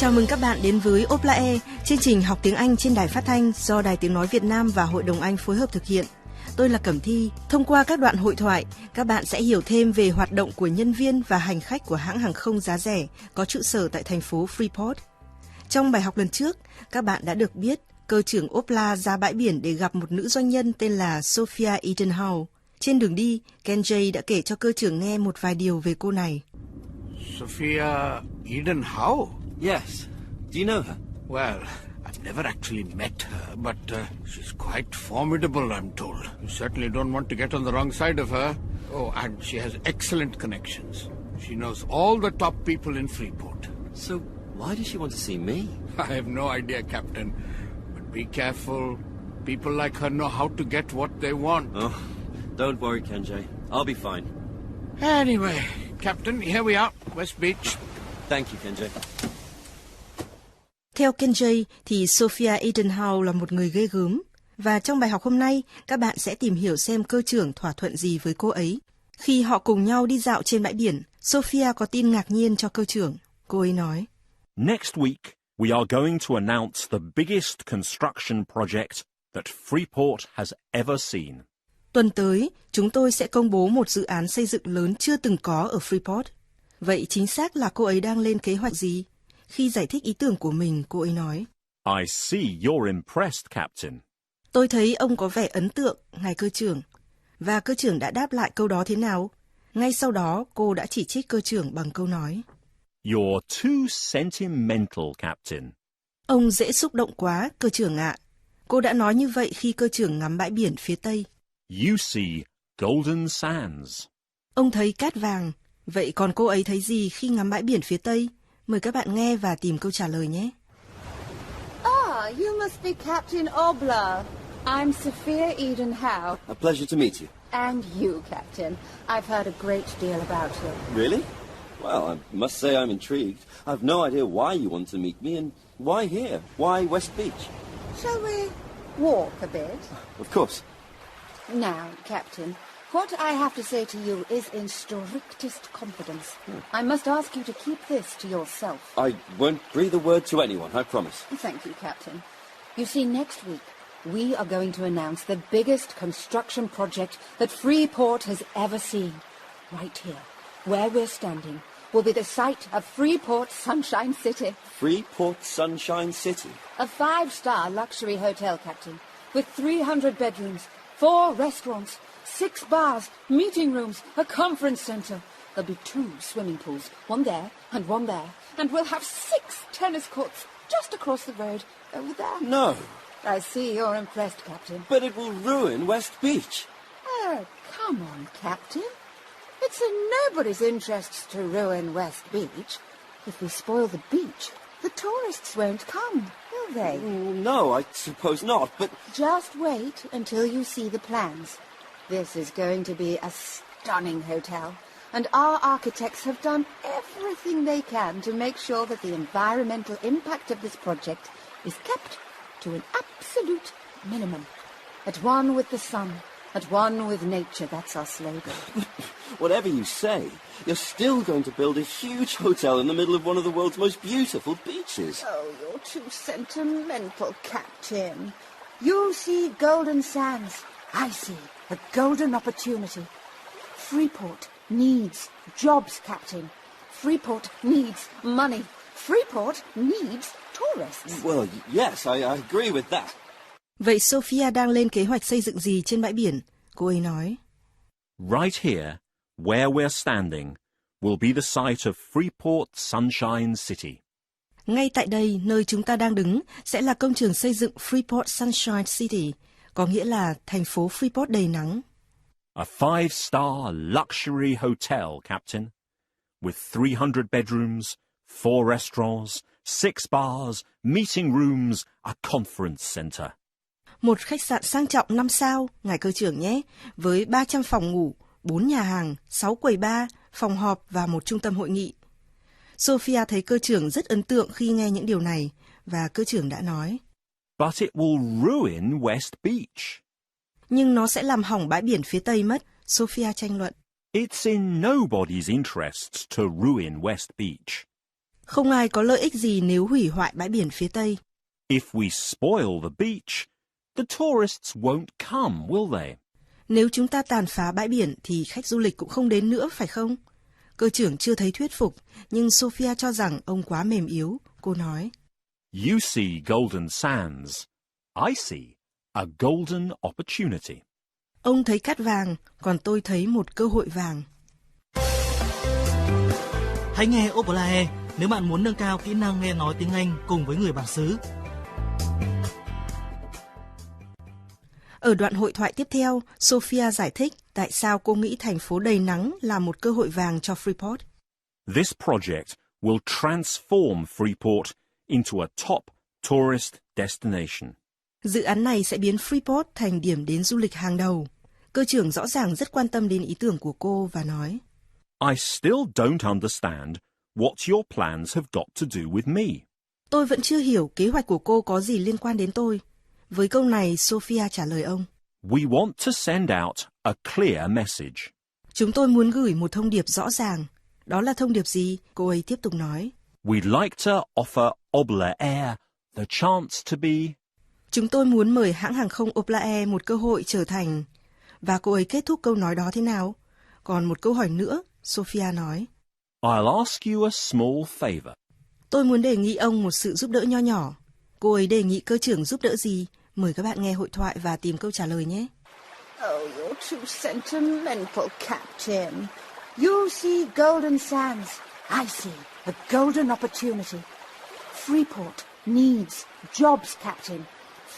Chào mừng các bạn đến với Oplae, chương trình học tiếng Anh trên đài phát thanh do Đài Tiếng Nói Việt Nam và Hội đồng Anh phối hợp thực hiện. Tôi là Cẩm Thi. Thông qua các đoạn hội thoại, các bạn sẽ hiểu thêm về hoạt động của nhân viên và hành khách của hãng hàng không giá rẻ có trụ sở tại thành phố Freeport. Trong bài học lần trước, các bạn đã được biết cơ trưởng Opla ra bãi biển để gặp một nữ doanh nhân tên là Sophia Eden Howe. Trên đường đi, Ken J đã kể cho cơ trưởng nghe một vài điều về cô này. Sophia Eden Howe? Yes. Do you know her? Well, I've never actually met her, but she's quite formidable, I'm told. You certainly don't want to get on the wrong side of her. Oh, and she has excellent connections. She knows all the top people in Freeport. So, why does she want to see me? I have no idea, Captain. But be careful. People like her know how to get what they want. Oh, don't worry, Kenji. I'll be fine. Anyway, Captain, here we are, West Beach. Thank you, Kenji. Theo Ken J thì Sophia Eden Howe là một người ghê gớm. Và trong bài học hôm nay, các bạn sẽ tìm hiểu xem cơ trưởng thỏa thuận gì với cô ấy. Khi họ cùng nhau đi dạo trên bãi biển, Sophia có tin ngạc nhiên cho cơ trưởng. Cô ấy nói, Next week, we are going to announce the biggest construction project that Freeport has ever seen. Tuần tới, chúng tôi sẽ công bố một dự án xây dựng lớn chưa từng có ở Freeport. Vậy chính xác là cô ấy đang lên kế hoạch gì? Khi giải thích ý tưởng của mình, cô ấy nói, I see you're impressed, Captain. Tôi thấy ông có vẻ ấn tượng, ngài cơ trưởng. Và cơ trưởng đã đáp lại câu đó thế nào? Ngay sau đó, cô đã chỉ trích cơ trưởng bằng câu nói, You're too sentimental, Captain. Ông dễ xúc động quá, cơ trưởng ạ. Cô đã nói như vậy khi cơ trưởng ngắm bãi biển phía Tây. You see golden sands. Ông thấy cát vàng. Vậy còn cô ấy thấy gì khi ngắm bãi biển phía Tây? Mời các bạn nghe và tìm câu trả lời nhé. Ah, you must be Captain Obla. I'm Sophia Eden Howe. A pleasure to meet you. And you, Captain. I've heard a great deal about you. Really? Well, I must say I'm intrigued. I've no idea why you want to meet me and why here? Why West Beach? Shall we walk a bit? Of course. Now, Captain, what I have to say to you is in strictest confidence. I must ask you to keep this to yourself. I won't breathe a word to anyone, I promise. Thank you, Captain. You see, next week, we are going to announce the biggest construction project that Freeport has ever seen. Right here, where we're standing, will be the site of Freeport Sunshine City. Freeport Sunshine City? A 5-star luxury hotel, Captain, with 300 bedrooms, 4 restaurants, 6 bars, meeting rooms, a conference centre. There'll be 2 swimming pools, one there and one there. And we'll have 6 tennis courts just across the road, over there. No. I see you're impressed, Captain. But it will ruin West Beach. Oh, come on, Captain. It's in nobody's interests to ruin West Beach. If we spoil the beach, the tourists won't come, will they? No, I suppose not, but... Just wait until you see the plans. This is going to be a stunning hotel, and our architects have done everything they can to make sure that the environmental impact of this project is kept to an absolute minimum. At one with the sun, at one with nature, that's our slogan. Whatever you say, you're still going to build a huge hotel in the middle of one of the world's most beautiful beaches. Oh, you're too sentimental, Captain. You see golden sands. I see a golden opportunity. Freeport needs jobs, Captain. Freeport needs money. Freeport needs tourists. Well, yes, I agree with that. Vậy Sophia đang lên kế hoạch xây dựng gì trên bãi biển? Cô ấy nói, Right here, where we're standing, will be the site of Freeport Sunshine City. Ngay tại đây, nơi chúng ta đang đứng, sẽ là công trường xây dựng Freeport Sunshine City, có nghĩa là thành phố Freeport đầy nắng. A 5-star luxury hotel, Captain, with 300 bedrooms, 4 restaurants, 6 bars, meeting rooms, a conference center. Một khách sạn sang trọng 5 sao, ngài cơ trưởng nhé, với 300 phòng ngủ, 4 nhà hàng, 6 quầy bar, phòng họp và một trung tâm hội nghị. Sophia thấy cơ trưởng rất ấn tượng khi nghe những điều này, và cơ trưởng đã nói, But it will ruin West Beach. Nhưng nó sẽ làm hỏng bãi biển phía Tây mất, Sophia tranh luận. It's in nobody's interests to ruin West Beach. Không ai có lợi ích gì nếu hủy hoại bãi biển phía Tây. If we spoil the beach, the tourists won't come, will they? Nếu chúng ta tàn phá bãi biển thì khách du lịch cũng không đến nữa, phải không? Cơ trưởng chưa thấy thuyết phục, nhưng Sophia cho rằng ông quá mềm yếu. Cô nói, You see golden sands. I see a golden opportunity. ông thấy cát vàng, còn tôi thấy một cơ hội vàng. Hãy nghe Opera nếu bạn muốn nâng cao kỹ năng nghe nói tiếng Anh cùng với người bản xứ. Ở đoạn hội thoại tiếp theo, Sophia giải thích tại sao cô nghĩ thành phố đầy nắng là một cơ hội vàng cho Freeport. This project will transform Freeport into a top tourist destination. Dự án này sẽ biến Freeport thành điểm đến du lịch hàng đầu. Cơ trưởng rõ ràng rất quan tâm đến ý tưởng của cô và nói, I still don't understand what your plans have got to do with me. tôi vẫn chưa hiểu kế hoạch của cô có gì liên quan đến tôi. Với câu này, Sophia trả lời ông, We want to send out a clear message. chúng tôi muốn gửi một thông điệp rõ ràng. Đó là thông điệp gì? Cô ấy tiếp tục nói, We'd like to offer Obla Air the chance to be... chúng tôi muốn mời hãng hàng không Opla Air một cơ hội trở thành... Và cô ấy kết thúc câu nói đó thế nào? Còn một câu hỏi nữa, Sophia nói, I'll ask you a small favor. tôi muốn đề nghị ông một sự giúp đỡ nho nhỏ. Cô ấy đề nghị cơ trưởng giúp đỡ gì? Mời các bạn nghe hội thoại và tìm câu trả lời nhé. Oh, you're too sentimental, Captain. You see golden sands. I see a golden opportunity. Freeport needs jobs, Captain.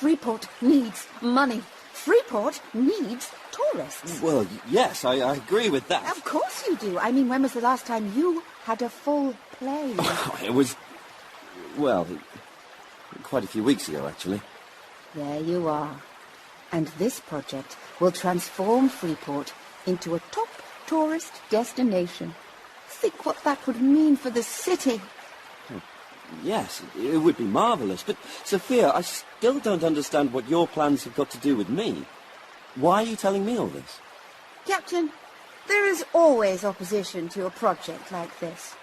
Freeport needs money. Freeport needs tourists. Well, yes, I agree with that. Of course you do. I mean, when was the last time you had a full plane? It was, well, quite a few weeks ago, actually. There you are. And this project will transform Freeport into a top tourist destination. Think what that would mean for the city. Yes, it would be marvellous. But, Sophia, I still don't understand what your plans have got to do with me. Why are you telling me all this? Captain, there is always opposition to a project like this.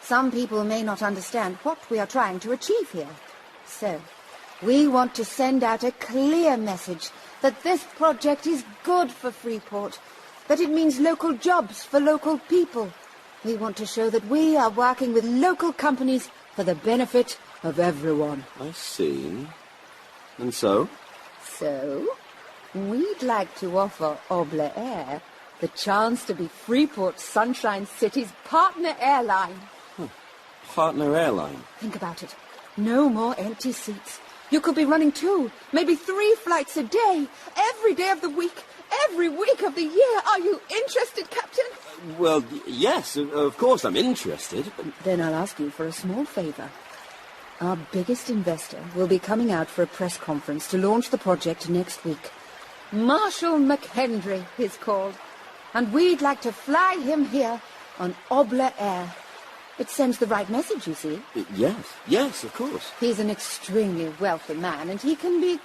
Some people may not understand what we are trying to achieve here. So, we want to send out a clear message that this project is good for Freeport, that it means local jobs for local people. We want to show that we are working with local companies for the benefit of everyone. I see. And so? So, we'd like to offer Obla Air the chance to be Freeport Sunshine City's partner airline. Partner airline? Think about it. No more empty seats. You could be running 2, maybe 3 flights a day, every day of the week, every week of the year. Are you interested, Captain? Well, yes, of course I'm interested. Then I'll ask you for a small favour. Our biggest investor will be coming out for a press conference to launch the project next week. Marshall McHenry, he's called. And we'd like to fly him here on Obla Air. It sends the right message, you see. Yes, of course. He's an extremely wealthy man, and he can be,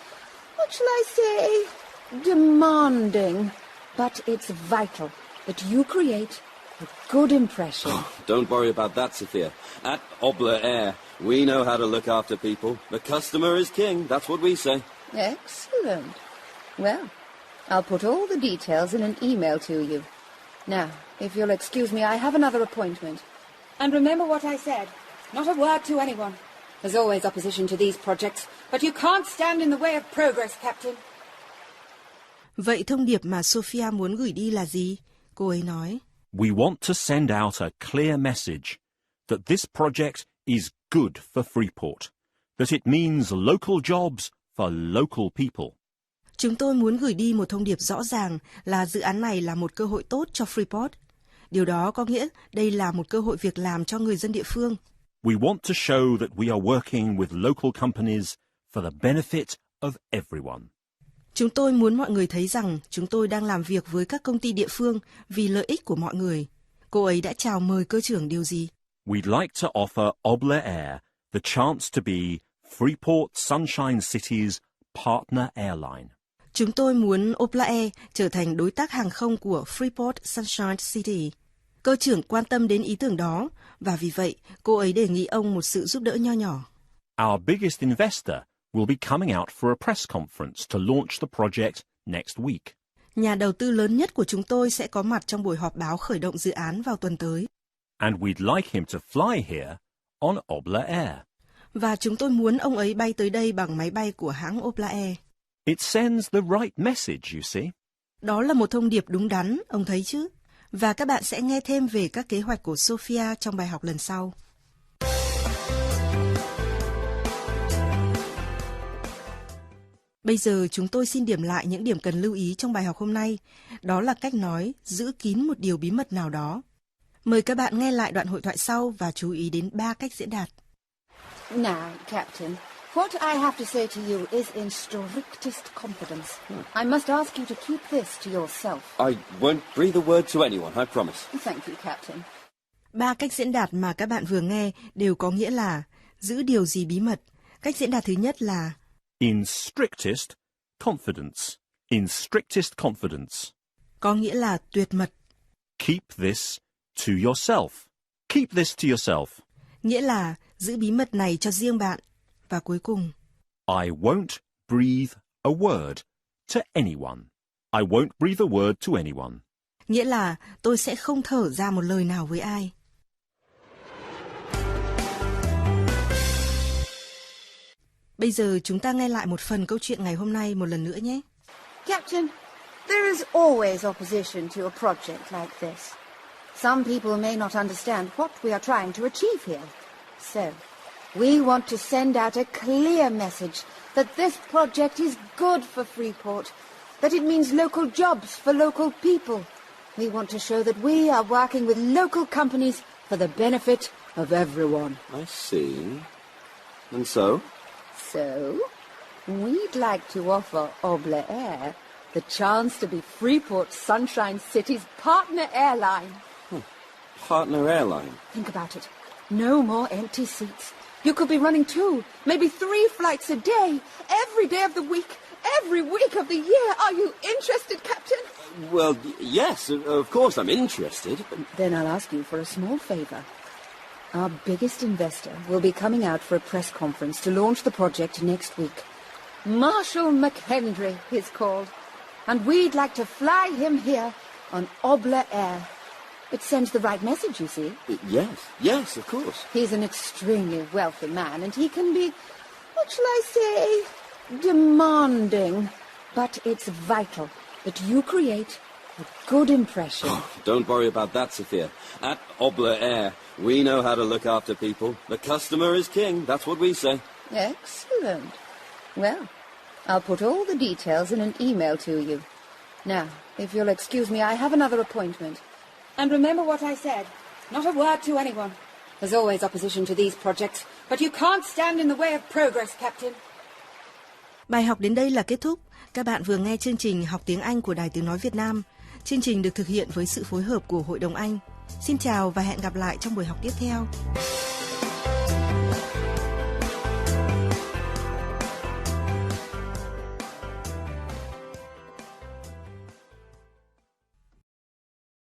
what shall I say, demanding. But it's vital that you create a good impression. Don't worry about that, Sophia. At Obla Air, we know how to look after people. The customer is king, that's what we say. Excellent. Well, I'll put all the details in an email to you. Now, if you'll excuse me, I have another appointment. And remember what I said. Not a word to anyone. There's always opposition to these projects, but you can't stand in the way of progress, Captain. Vậy thông điệp mà Sophia muốn gửi đi là gì? Cô ấy nói, We want to send out a clear message that this project is good for Freeport, that it means local jobs for local people. chúng tôi muốn gửi đi một thông điệp rõ ràng là dự án này là một cơ hội tốt cho Freeport. Điều đó có nghĩa đây là một cơ hội việc làm cho người dân địa phương. We want to show that we are working with local companies for the benefit of everyone. Chúng tôi muốn mọi người thấy rằng chúng tôi đang làm việc với các công ty địa phương vì lợi ích của mọi người. Cô ấy đã chào mời cơ trưởng điều gì? We'd like to offer Obla Air the chance to be Freeport Sunshine City's partner airline. Chúng tôi muốn Opla Air trở thành đối tác hàng không của Freeport Sunshine City. Cơ trưởng quan tâm đến ý tưởng đó và vì vậy cô ấy đề nghị ông một sự giúp đỡ nho nhỏ. Our biggest investor will be coming out for a press conference to launch the project next week. Nhà đầu tư lớn nhất của chúng tôi sẽ có mặt trong buổi họp báo khởi động dự án vào tuần tới. And we'd like him to fly here on Obla Air. Và chúng tôi muốn ông ấy bay tới đây bằng máy bay của hãng Obla Air. It sends the right message, you see. Đó là một thông điệp đúng đắn, ông thấy chứ? Và các bạn sẽ nghe thêm về các kế hoạch của Sophia trong bài học lần sau. Bây giờ chúng tôi xin điểm lại những điểm cần lưu ý trong bài học hôm nay. Đó là cách nói giữ kín một điều bí mật nào đó. Mời các bạn nghe lại đoạn hội thoại sau và chú ý đến 3 cách diễn đạt. Now, Captain, what I have to say to you is in strictest confidence. I must ask you to keep this to yourself. I won't breathe a word to anyone, I promise. Thank you, Captain. 3 cách diễn đạt mà các bạn vừa nghe đều có nghĩa là giữ điều gì bí mật. Cách diễn đạt thứ nhất là In strictest confidence. In strictest confidence. có nghĩa là tuyệt mật, Keep this to yourself. Keep this to yourself. nghĩa là giữ bí mật này cho riêng bạn. Và cuối cùng, I won't breathe a word to anyone. I won't breathe a word to anyone. nghĩa là tôi sẽ không thở ra một lời nào với ai. Bây giờ chúng ta nghe lại một phần câu chuyện ngày hôm nay một lần nữa nhé. Captain, there is always opposition to a project like this. Some people may not understand what we are trying to achieve here. So, we want to send out a clear message that this project is good for Freeport, that it means local jobs for local people. We want to show that we are working with local companies for the benefit of everyone. I see. And so? So, we'd like to offer Obla Air the chance to be Freeport Sunshine City's partner airline. Partner airline? Think about it. No more empty seats. You could be running 2, maybe 3 flights a day, every day of the week, every week of the year. Are you interested, Captain? Well, yes, of course I'm interested. Then I'll ask you for a small favor. Our biggest investor will be coming out for a press conference to launch the project next week. Marshall McHenry is called. And we'd like to fly him here on Obla Air. It sends the right message, you see. Yes, of course. He's an extremely wealthy man, and he can be, what shall I say, demanding. But it's vital that you create a good impression. Don't worry about that, Sophia. At Obla Air, we know how to look after people. The customer is king, that's what we say. Excellent. Well, I'll put all the details in an email to you. Now, if you'll excuse me, I have another appointment. And remember what I said. Not a word to anyone. There's always opposition to these projects, but you can't stand in the way of progress, Captain. Bài học đến đây là kết thúc. Các bạn vừa nghe chương trình Học tiếng Anh của Đài Tiếng Nói Việt Nam. Chương trình được thực hiện với sự phối hợp của Hội đồng Anh. Xin chào và hẹn gặp lại trong buổi học tiếp theo.